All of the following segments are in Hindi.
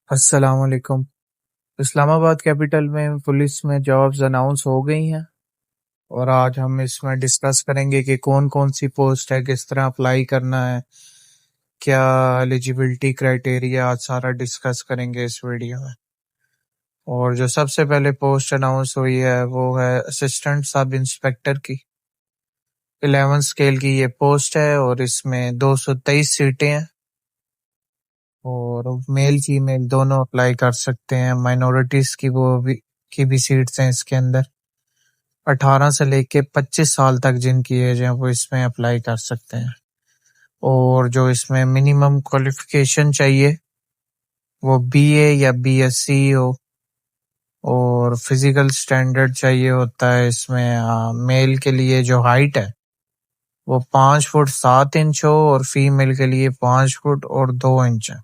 अस्सलाम वालेकुम। इस्लामाबाद कैपिटल में पुलिस में जॉब्स अनाउंस हो गई हैं और आज हम इसमें डिस्कस करेंगे कि कौन कौन सी पोस्ट है, किस तरह अप्लाई करना है, क्या एलिजिबिलिटी क्राइटेरिया, आज सारा डिस्कस करेंगे इस वीडियो में। और जो सबसे पहले पोस्ट अनाउंस हुई है वो है असिस्टेंट सब इंस्पेक्टर की। 11 स्केल की ये पोस्ट है और इसमें 223 सीटें हैं और मेल फीमेल दोनों अप्लाई कर सकते हैं। माइनॉरिटीज की भी सीट्स हैं इसके अंदर। 18 से लेके 25 साल तक जिनकी एज है वो इसमें अप्लाई कर सकते हैं। और जो इसमें मिनिमम क्वालिफिकेशन चाहिए वो बीए या बीएससी हो और फिजिकल स्टैंडर्ड चाहिए होता है इसमें। मेल के लिए जो हाइट है वो 5 फुट 7 इंच हो और फीमेल के लिए 5 फुट और 2 इंच है।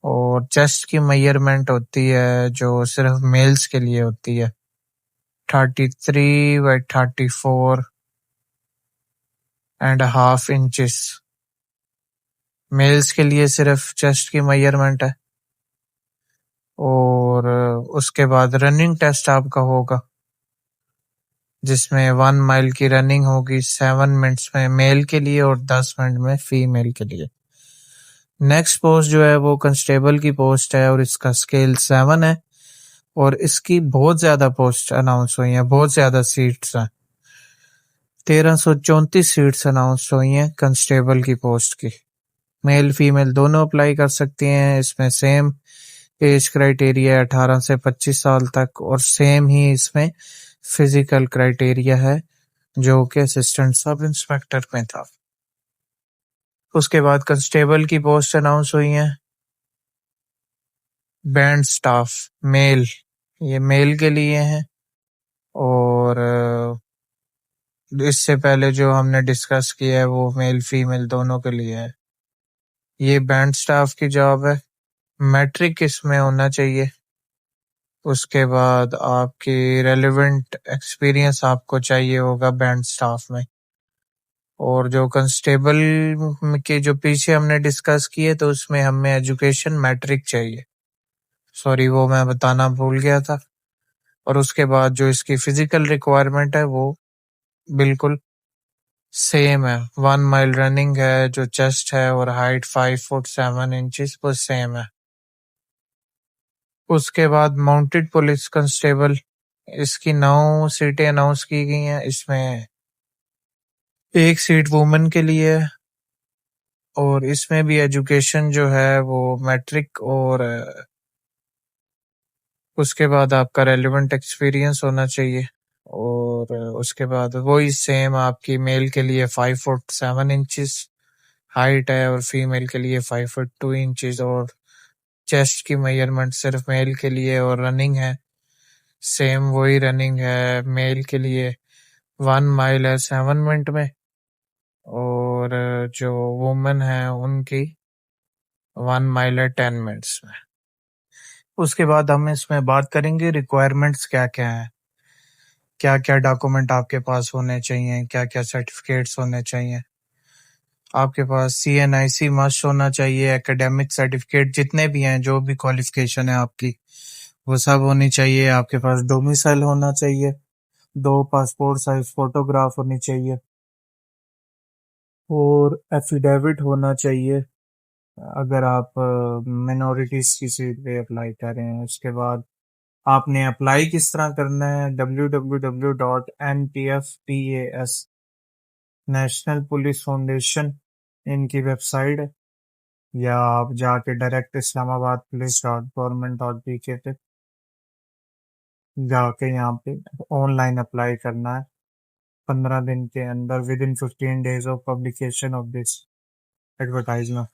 और चेस्ट की मेजरमेंट होती है जो सिर्फ मेल्स के लिए होती है, 33/34.5 इंचेस। मेल्स के लिए सिर्फ चेस्ट की मेजरमेंट है। और उसके बाद रनिंग टेस्ट आपका होगा जिसमें 1 माइल की रनिंग होगी 7 मिनट्स में मेल के लिए और 10 मिनट में फीमेल के लिए। नेक्स्ट पोस्ट जो है वो कांस्टेबल की पोस्ट है और इसका स्केल 7 है और इसकी बहुत ज्यादा पोस्ट अनाउंस हुई हैं, बहुत ज्यादा सीट्स हैं। 1334 सीट्स अनाउंस हुई हैं कांस्टेबल की पोस्ट की। मेल फीमेल दोनों अप्लाई कर सकती हैं। इसमें सेम एज क्राइटेरिया 18 से 25 साल तक और सेम ही इसमें फिजिकल क्राइटेरिया है जो कि असिस्टेंट सब इंस्पेक्टर में था। उसके बाद कांस्टेबल की पोस्ट अनाउंस हुई है। बैंड स्टाफ मेल, ये मेल के लिए है। और इससे पहले जो हमने डिस्कस किया है वो मेल फीमेल दोनों के लिए है। ये बैंड स्टाफ की जॉब है। मैट्रिक इसमें होना चाहिए। उसके बाद आपकी रेलेवेंट एक्सपीरियंस आपको चाहिए होगा बैंड स्टाफ में। और जो कांस्टेबल के जो पीछे हमने डिस्कस किए तो उसमें हमें एजुकेशन मैट्रिक चाहिए, सॉरी वो मैं बताना भूल गया था। और उसके बाद जो इसकी फिजिकल रिक्वायरमेंट है वो बिल्कुल सेम है। 1 माइल रनिंग है, जो चेस्ट है और हाइट 5 फुट 7 इंचेस वो सेम है। उसके बाद माउंटेड पुलिस कांस्टेबल, इसकी 9 सीटें अनाउंस की गई हैं। इसमें 1 सीट वुमेन के लिए है और इसमें भी एजुकेशन जो है वो मैट्रिक और उसके बाद आपका रेलेवेंट एक्सपीरियंस होना चाहिए। और उसके बाद वही सेम आपकी मेल के लिए 5 फुट 7 इंचेस हाइट है और फीमेल के लिए 5 फुट 2 इंचेस। और चेस्ट की मेजरमेंट सिर्फ मेल के लिए और रनिंग है सेम वही रनिंग है मेल के लिए। 1 माइल है 7 मिनट में और जो वुमेन है उनकी 1 माइल है 10 मिनट्स में। उसके बाद हम इसमें बात करेंगे रिक्वायरमेंट्स क्या क्या है, क्या क्या डॉक्यूमेंट आपके पास होने चाहिए, क्या क्या सर्टिफिकेट्स होने चाहिए। आपके पास CNIC मस्ट होना चाहिए। एकेडमिक सर्टिफिकेट जितने भी हैं, जो भी क्वालिफिकेशन है आपकी वो सब होनी चाहिए। आपके पास डोमिसाइल होना चाहिए। 2 पासपोर्ट साइज फोटोग्राफ होनी चाहिए और एफिडेविट होना चाहिए अगर आप मिनॉरिटीज की सीट पे अप्लाई कर रहे हैं। उसके बाद आपने अप्लाई किस तरह करना है, www.npfpas नेशनल पुलिस फाउंडेशन इनकी वेबसाइट है, या आप जाके डायरेक्ट इस्लामाबाद पुलिस .gov.pk पे जाके यहाँ पे ऑनलाइन अप्लाई करना है 15 दिन के अंदर, with in 15 days of publication of this advertisement.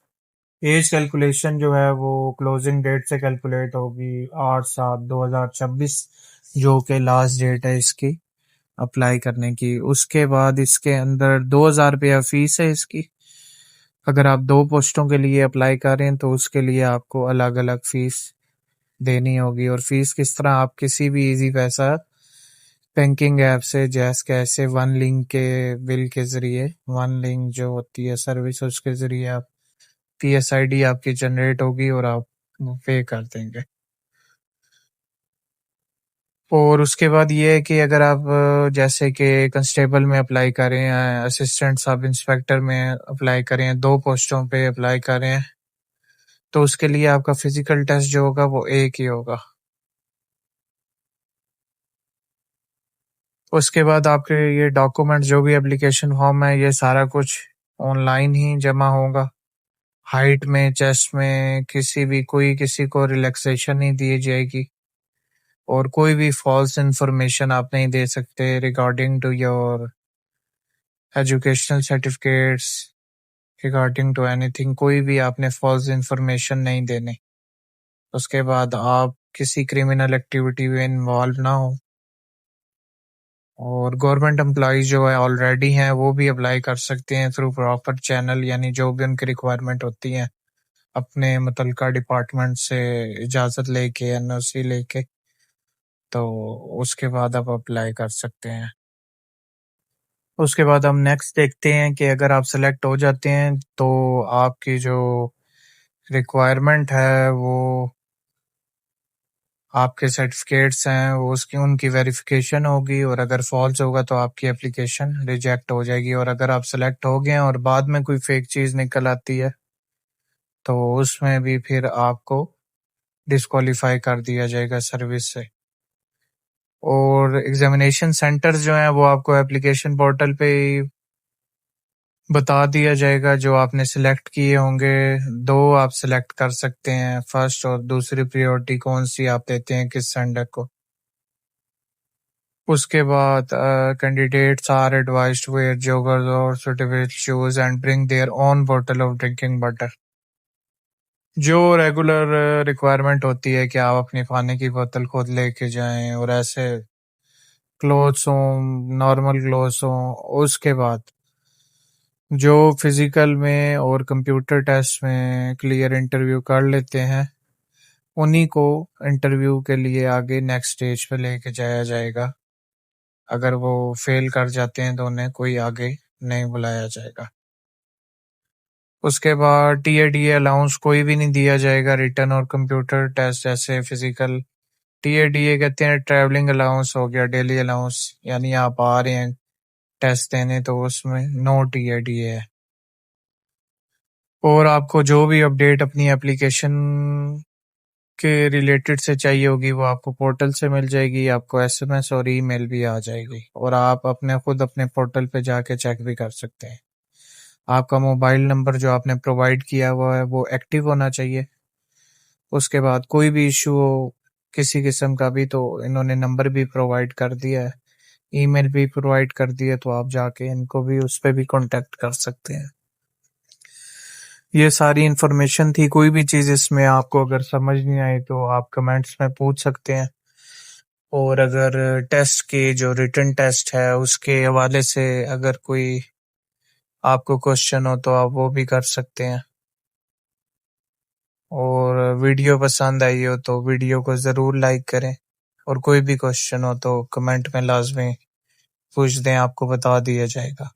As calculation जो है वो क्लोजिंग डेट से कैलकुलेट होगी 8/7/2026, जो कि लास्ट डेट है इसकी अप्लाई करने की। उसके बाद इसके अंदर 2,000 रुपया फीस है इसकी। अगर आप 2 पोस्टों के लिए अप्लाई कर रहे हैं तो उसके लिए आपको अलग अलग फीस देनी होगी। और फीस किस तरह, आप किसी भी इजी पैसा बैंकिंग ऐप से, जैस कैसे वन लिंक के बिल के जरिए, वन लिंक जो होती है सर्विस उसके जरिए आप PSID आपकी जनरेट होगी और आप वो पे कर देंगे। और उसके बाद ये है कि अगर आप जैसे कि कांस्टेबल में अप्लाई कर रहे हैं, असिस्टेंट सब इंस्पेक्टर में अप्लाई कर रहे हैं, 2 पोस्टों पे अप्लाई कर रहे हैं, तो उसके लिए आपका फिजिकल टेस्ट जो होगा वो एक ही होगा। उसके बाद आपके ये डॉक्यूमेंट जो भी एप्लीकेशन फॉर्म है, ये सारा कुछ ऑनलाइन ही जमा होगा। हाइट में, चेस्ट में किसी भी कोई किसी को रिलैक्सेशन नहीं दी जाएगी और कोई भी फॉल्स इंफॉर्मेशन आप नहीं दे सकते regarding to your educational certificates, regarding to anything, कोई भी आपने फॉल्स इंफॉर्मेशन नहीं देनी। उसके बाद आप किसी क्रिमिनल एक्टिविटी में इन्वॉल्व ना हो। और गवर्नमेंट एम्प्लॉइज जो है ऑलरेडी हैं वो भी अप्लाई कर सकते हैं थ्रू प्रॉपर चैनल, यानी जो भी उनकी रिक्वायरमेंट होती है अपने मुतलका डिपार्टमेंट से इजाज़त लेके, एनओसी लेके, तो उसके बाद आप अप्लाई कर सकते हैं। उसके बाद हम नेक्स्ट देखते हैं कि अगर आप सेलेक्ट हो जाते हैं तो आपकी जो रिक्वायरमेंट है वो आपके सर्टिफिकेट्स हैं वो उसकी उनकी वेरिफिकेशन होगी, और अगर फॉल्स होगा तो आपकी एप्लीकेशन रिजेक्ट हो जाएगी। और अगर आप सेलेक्ट हो गए हैं और बाद में कोई फेक चीज़ निकल आती है तो उसमें भी फिर आपको डिस्क्वालीफाई कर दिया जाएगा सर्विस से। और एग्जामिनेशन सेंटर्स जो हैं वो आपको एप्लीकेशन पोर्टल पे ही बता दिया जाएगा जो आपने सिलेक्ट किए होंगे। 2 आप सिलेक्ट कर सकते हैं, फर्स्ट और दूसरी प्रायोरिटी कौन सी आप देते हैं किस सेंटर को। उसके बाद candidates are advised to wear joggers और suitable shoes and bring their own bottle of drinking water। जो रेगुलर रिक्वायरमेंट होती है कि आप अपनी पानी की बोतल खुद लेके जाएं, और ऐसे क्लोथ्स हों, नॉर्मल क्लोथ्स हों। उसके बाद जो फिजिकल में और कंप्यूटर टेस्ट में क्लियर इंटरव्यू कर लेते हैं उन्हीं को इंटरव्यू के लिए आगे नेक्स्ट स्टेज पे लेके जाया जाएगा। अगर वो फेल कर जाते हैं तो उन्हें कोई आगे नहीं बुलाया जाएगा। उसके बाद टीएडीए अलाउंस कोई भी नहीं दिया जाएगा रिटन और कंप्यूटर टेस्ट जैसे फिजिकल। टीएडीए कहते हैं ट्रैवलिंग अलाउंस हो गया, डेली अलाउंस, यानी आप आ रहे हैं टेस्ट देने तो उसमें नो टीएडीए है। और आपको जो भी अपडेट अपनी एप्लीकेशन के रिलेटेड से चाहिए होगी वो आपको पोर्टल से मिल जाएगी, आपको एसएमएस और ईमेल भी आ जाएगी, और आप अपने खुद अपने पोर्टल पे जाके चेक भी कर सकते हैं। आपका मोबाइल नंबर जो आपने प्रोवाइड किया हुआ है वो एक्टिव होना चाहिए। उसके बाद कोई भी इशू हो किसी किस्म का भी तो इन्होंने नंबर भी प्रोवाइड कर दिया है, ईमेल भी प्रोवाइड कर दिया, तो आप जाके इनको भी उस पर भी कांटेक्ट कर सकते हैं। ये सारी इन्फॉर्मेशन थी। कोई भी चीज़ इसमें आपको अगर समझ नहीं आई तो आप कमेंट्स में पूछ सकते हैं, और अगर टेस्ट के जो रिटन टेस्ट है उसके हवाले से अगर कोई आपको क्वेश्चन हो तो आप वो भी कर सकते हैं। और वीडियो पसंद आई हो तो वीडियो को ज़रूर लाइक करें, और कोई भी क्वेश्चन हो तो कमेंट में लाजमी पूछ दें, आपको बता दिया जाएगा।